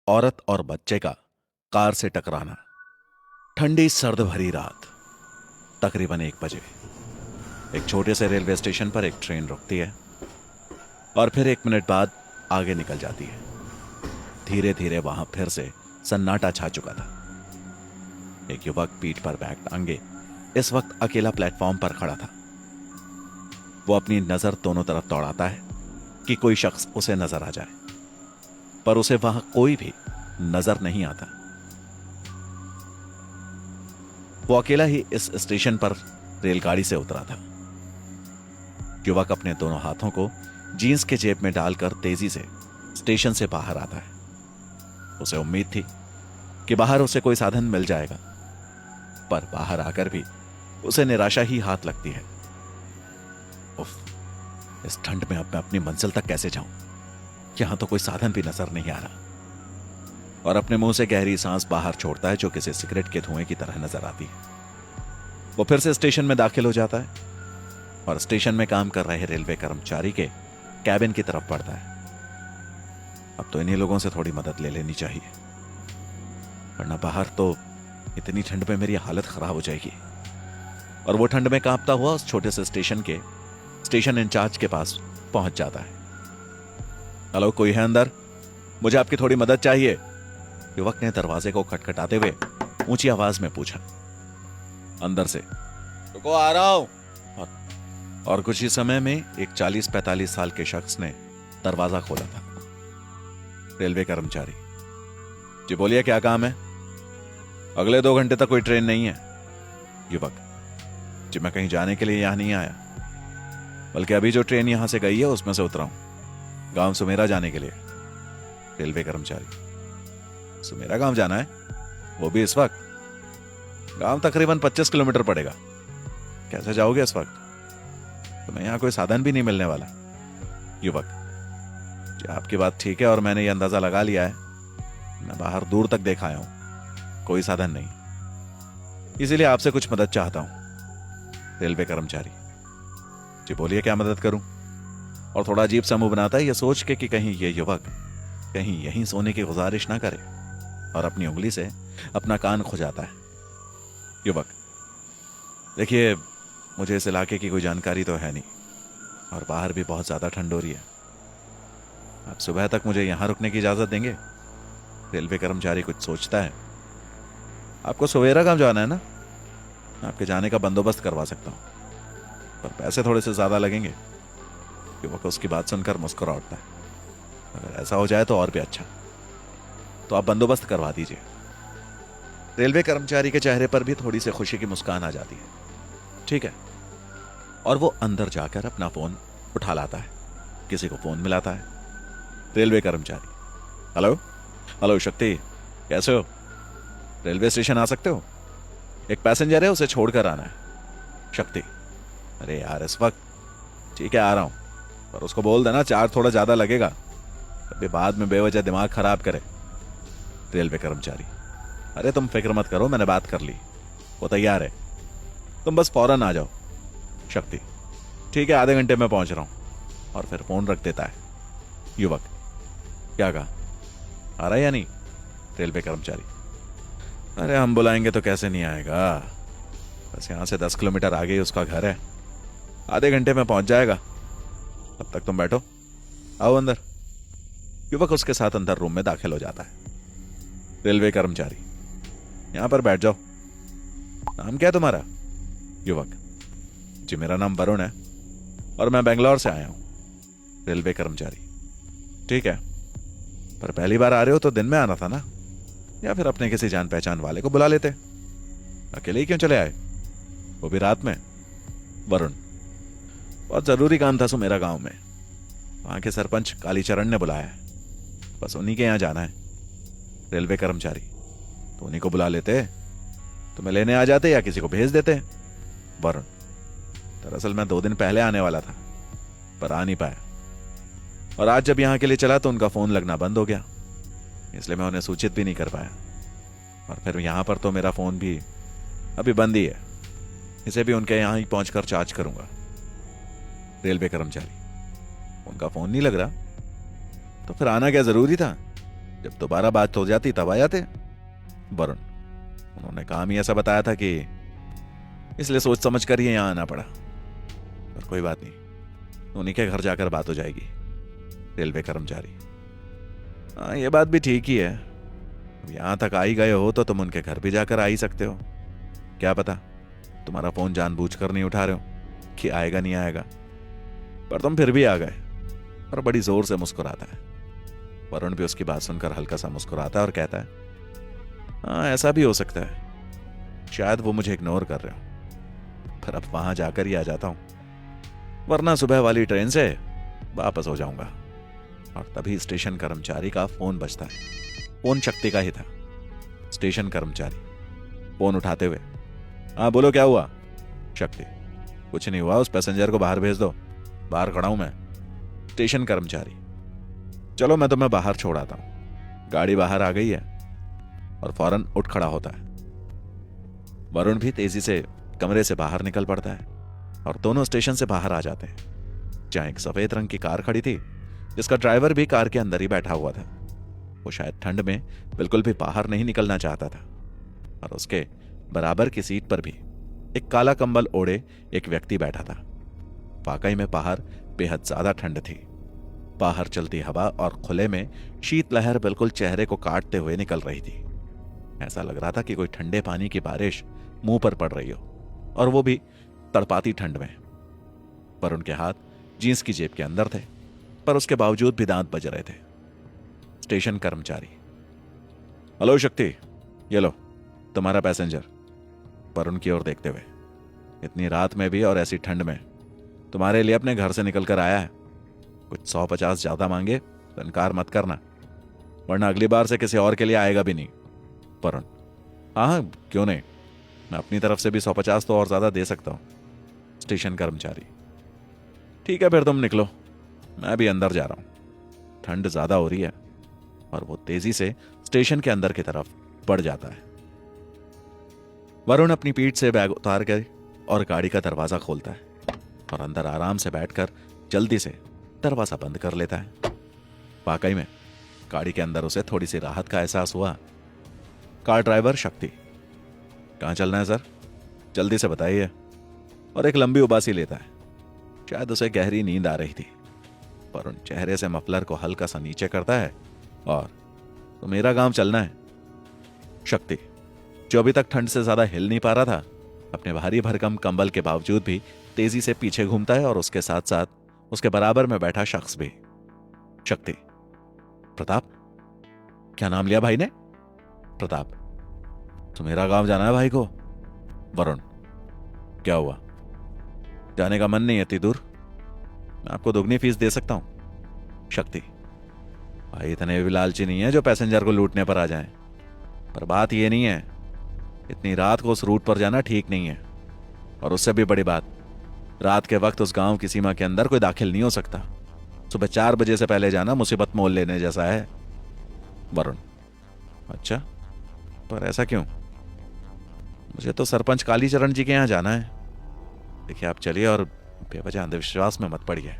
औरत और बच्चे का कार से टकराना। ठंडी सर्द भरी रात, तकरीबन 1 बजे एक छोटे से रेलवे स्टेशन पर एक ट्रेन रुकती है और फिर 1 मिनट बाद आगे निकल जाती है। धीरे धीरे वहां फिर से सन्नाटा छा चुका था। एक युवक पीठ पर बैग टांगे इस वक्त अकेला प्लेटफॉर्म पर खड़ा था। वो अपनी नजर दोनों तरफ दौड़ाता है कि कोई शख्स उसे नजर आ जाए, पर उसे वहां कोई भी नजर नहीं आता। वो अकेला ही इस स्टेशन पर रेलगाड़ी से उतरा था। युवक अपने दोनों हाथों को जींस के जेब में डालकर तेजी से स्टेशन से बाहर आता है। उसे उम्मीद थी कि बाहर उसे कोई साधन मिल जाएगा, पर बाहर आकर भी उसे निराशा ही हाथ लगती है। उफ, इस ठंड में अब मैं अपनी मंजिल तक कैसे जाऊं? यहां तो कोई साधन भी नजर नहीं आ रहा। और अपने मुंह से गहरी सांस बाहर छोड़ता है जो किसी सिगरेट के धुएं की तरह नजर आती है। वो फिर से स्टेशन में दाखिल हो जाता है और स्टेशन में काम कर रहे रेलवे कर्मचारी के कैबिन की तरफ बढ़ता है। अब तो इन्हीं लोगों से थोड़ी मदद ले लेनी चाहिए, वरना बाहर तो इतनी ठंड में मेरी हालत खराब हो जाएगी। और वो ठंड में कांपता हुआ उस छोटे से स्टेशन के स्टेशन इंचार्ज के पास पहुंच जाता है। हेलो, कोई है अंदर? मुझे आपकी थोड़ी मदद चाहिए, युवक ने दरवाजे को खटखटाते हुए ऊंची आवाज में पूछा। अंदर से, रुको आ रहा हूं। और कुछ ही समय में एक 40-45 साल के शख्स ने दरवाजा खोला था। रेलवे कर्मचारी, जी बोलिए, क्या काम है? अगले 2 घंटे तक कोई ट्रेन नहीं है। युवक, जी मैं कहीं जाने के लिए यहां नहीं आया, बल्कि अभी जो ट्रेन यहां से गई है उसमें से उतरा हूं, गांव सुमेरा जाने के लिए। रेलवे कर्मचारी, सुमेरा गांव जाना है? वो भी इस वक्त? गांव तकरीबन 25 किलोमीटर पड़ेगा। कैसे जाओगे इस वक्त? तुम्हें यहां कोई साधन भी नहीं मिलने वाला। युवक, जी आपकी बात ठीक है और मैंने ये अंदाजा लगा लिया है। मैं बाहर दूर तक देख आया हूं, कोई साधन नहीं, इसीलिए आपसे कुछ मदद चाहता हूं। रेलवे कर्मचारी, जी बोलिए, क्या मदद करूं? और थोड़ा अजीब सा मुंह बनाता है ये सोच के कि कहीं ये युवक कहीं यहीं सोने की गुजारिश ना करे, और अपनी उंगली से अपना कान खुजाता है। युवक, देखिए, मुझे इस इलाके की कोई जानकारी तो है नहीं और बाहर भी बहुत ज्यादा ठंड हो रही है। आप सुबह तक मुझे यहां रुकने की इजाजत देंगे? रेलवे कर्मचारी कुछ सोचता है। आपको सवेरा गांव जाना है ना? आपके जाने का बंदोबस्त करवा सकता हूं, पर पैसे थोड़े से ज्यादा लगेंगे। युवक उसकी बात सुनकर मुस्कुरा उठता है। अगर ऐसा हो जाए तो और भी अच्छा, तो आप बंदोबस्त करवा दीजिए। रेलवे कर्मचारी के चेहरे पर भी थोड़ी सी खुशी की मुस्कान आ जाती है। ठीक है। और वो अंदर जाकर अपना फोन उठा लाता है, किसी को फोन मिलाता है। रेलवे कर्मचारी, हेलो हेलो शक्ति, कैसे हो? रेलवे स्टेशन आ सकते हो? एक पैसेंजर है, उसे छोड़कर आना है। शक्ति, अरे यार इस वक्त? ठीक है आ रहा हूं, पर उसको बोल देना चार्ज थोड़ा ज्यादा लगेगा, अभी बाद में बेवजह दिमाग खराब करे। रेलवे कर्मचारी, अरे तुम फिक्र मत करो, मैंने बात कर ली, वो तैयार है, तुम बस फौरन आ जाओ। शक्ति, ठीक है आधे घंटे में पहुंच रहा हूं, और फिर फोन रख देता है। युवक, क्या कहा? आ रहा है या नहीं? रेलवे कर्मचारी, अरे हम बुलाएंगे तो कैसे नहीं आएगा, बस यहां से 10 किलोमीटर आगे ही उसका घर है, आधे घंटे में पहुंच जाएगा, तब तक तुम बैठो, आओ अंदर। युवक उसके साथ अंदर रूम में दाखिल हो जाता है। रेलवे कर्मचारी, यहां पर बैठ जाओ। नाम क्या है तुम्हारा? युवक, जी मेरा नाम वरुण है और मैं बेंगलोर से आया हूं। रेलवे कर्मचारी, ठीक है, पर पहली बार आ रहे हो तो दिन में आना था ना, या फिर अपने किसी जान पहचान वाले को बुला लेते, अकेले ही क्यों चले आए, वो भी रात में? वरुण, बहुत जरूरी काम था सुमेरा गांव में, वहां के सरपंच कालीचरण ने बुलाया है, बस उन्हीं के यहां जाना है। रेलवे कर्मचारी, तो उन्हीं को बुला लेते, तुम्हें लेने आ जाते या किसी को भेज देते। वरुण, दरअसल मैं 2 दिन पहले आने वाला था, पर आ नहीं पाया, और आज जब यहां के लिए चला तो उनका फोन लगना बंद हो गया, इसलिए मैं उन्हें सूचित भी नहीं कर पाया, और फिर यहां पर तो मेरा फोन भी अभी बंद ही है, इसे भी उनके यहां ही पहुंचकर चार्ज करूंगा। रेलवे कर्मचारी, उनका फोन नहीं लग रहा, तो फिर आना क्या जरूरी था? जब दोबारा बात हो जाती तब आ जाते। वरुण, उन्होंने काम ही ऐसा बताया था कि इसलिए सोच समझ कर ही यहां आना पड़ा। पर कोई बात नहीं, उन्हीं के घर जाकर बात हो जाएगी। रेलवे कर्मचारी, हाँ ये बात भी ठीक ही है। यहां तक आ ही गए हो तो तुम उनके घर भी जाकर आ ही सकते हो। क्या पता तुम्हारा फोन जानबूझकर नहीं उठा रहे हो कि आएगा नहीं आएगा, पर तुम फिर भी आ गए। और बड़ी जोर से मुस्कुराता है। वरुण भी उसकी बात सुनकर हल्का सा मुस्कुराता है और कहता है, हाँ ऐसा भी हो सकता है, शायद वो मुझे इग्नोर कर रहे हो, पर अब वहां जाकर ही आ जाता हूं, वरना सुबह वाली ट्रेन से वापस हो जाऊंगा। और तभी स्टेशन कर्मचारी का फोन बजता है। फोन शक्ति का ही था। स्टेशन कर्मचारी फोन उठाते हुए, हाँ बोलो क्या हुआ। शक्ति, कुछ नहीं हुआ, उस पैसेंजर को बाहर भेज दो, बाहर खड़ा हूं मैं। स्टेशन कर्मचारी, चलो मैं तुम्हें बाहर छोड़ आता हूं। गाड़ी बाहर आ गई है और फौरन उठ खड़ा होता है। वरुण भी तेजी से कमरे से बाहर निकल पड़ता है और दोनों स्टेशन से बाहर आ जाते हैं, जहां एक सफेद रंग की कार खड़ी थी, जिसका ड्राइवर भी कार के अंदर ही बैठा हुआ था। वो शायद ठंड में बिल्कुल भी बाहर नहीं निकलना चाहता था। और उसके बराबर की सीट पर भी एक काला कंबल ओढ़े एक व्यक्ति बैठा था। वाकई में बाहर बेहद ज्यादा ठंड थी। बाहर चलती हवा और खुले में शीतलहर बिल्कुल चेहरे को काटते हुए निकल रही थी। ऐसा लग रहा था कि कोई ठंडे पानी की बारिश मुंह पर पड़ रही हो, और वो भी तड़पाती ठंड में। पर उनके हाथ जींस की जेब के अंदर थे, पर उसके बावजूद भी दांत बज रहे थे। स्टेशन कर्मचारी, हेलो शक्ति, ये लो तुम्हारा पैसेंजर। पर उनकी ओर देखते हुए, इतनी रात में भी और ऐसी ठंड में तुम्हारे लिए अपने घर से निकलकर आया है। कुछ 150 ज्यादा मांगे तो इनकार मत करना, वरना अगली बार से किसी और के लिए आएगा भी नहीं। वरुण, हाँ क्यों नहीं, मैं अपनी तरफ से भी 150 तो और ज्यादा दे सकता हूं। स्टेशन कर्मचारी, ठीक है फिर तुम निकलो, मैं भी अंदर जा रहा हूं, ठंड ज्यादा हो रही है। और वो तेजी से स्टेशन के अंदर की तरफ बढ़ जाता है। वरुण अपनी पीठ से बैग उतार कर और गाड़ी का दरवाजा खोलता है और अंदर आराम से बैठकर जल्दी से दरवाजा बंद कर लेता है। वाकई में गाड़ी के अंदर उसे थोड़ी सी राहत का एहसास हुआ। कार ड्राइवर शक्ति, कहां चलना है सर, जल्दी से बताइए। और एक लंबी उबासी लेता है। शायद उसे गहरी नींद आ रही थी। पर उन चेहरे से मफलर को हल्का सा नीचे करता है और, तो मेरा गांव चलना है। शक्ति, जो अभी तक ठंड से ज्यादा हिल नहीं पा रहा था, अपने भारी भरकम कंबल के बावजूद भी तेजी से पीछे घूमता है, और उसके साथ साथ उसके बराबर में बैठा शख्स भी। शक्ति, प्रताप, क्या नाम लिया भाई ने। प्रताप, तो मेरा गांव जाना है भाई को। वरुण, क्या हुआ, जाने का मन नहीं है इतनी दूर, मैं आपको दोगुनी फीस दे सकता हूं। शक्ति, भाई इतने भी लालची नहीं है जो पैसेंजर को लूटने पर आ जाएं। पर बात यह नहीं है, इतनी रात को उस रूट पर जाना ठीक नहीं है। और उससे भी बड़ी बात, रात के वक्त उस गांव की सीमा के अंदर कोई दाखिल नहीं हो सकता। सुबह 4 बजे से पहले जाना मुसीबत मोल लेने जैसा है। वरुण, अच्छा, पर ऐसा क्यों। मुझे तो सरपंच कालीचरण जी के यहां जाना है। देखिए आप चलिए और बेवजह अंधविश्वास में मत पड़िए।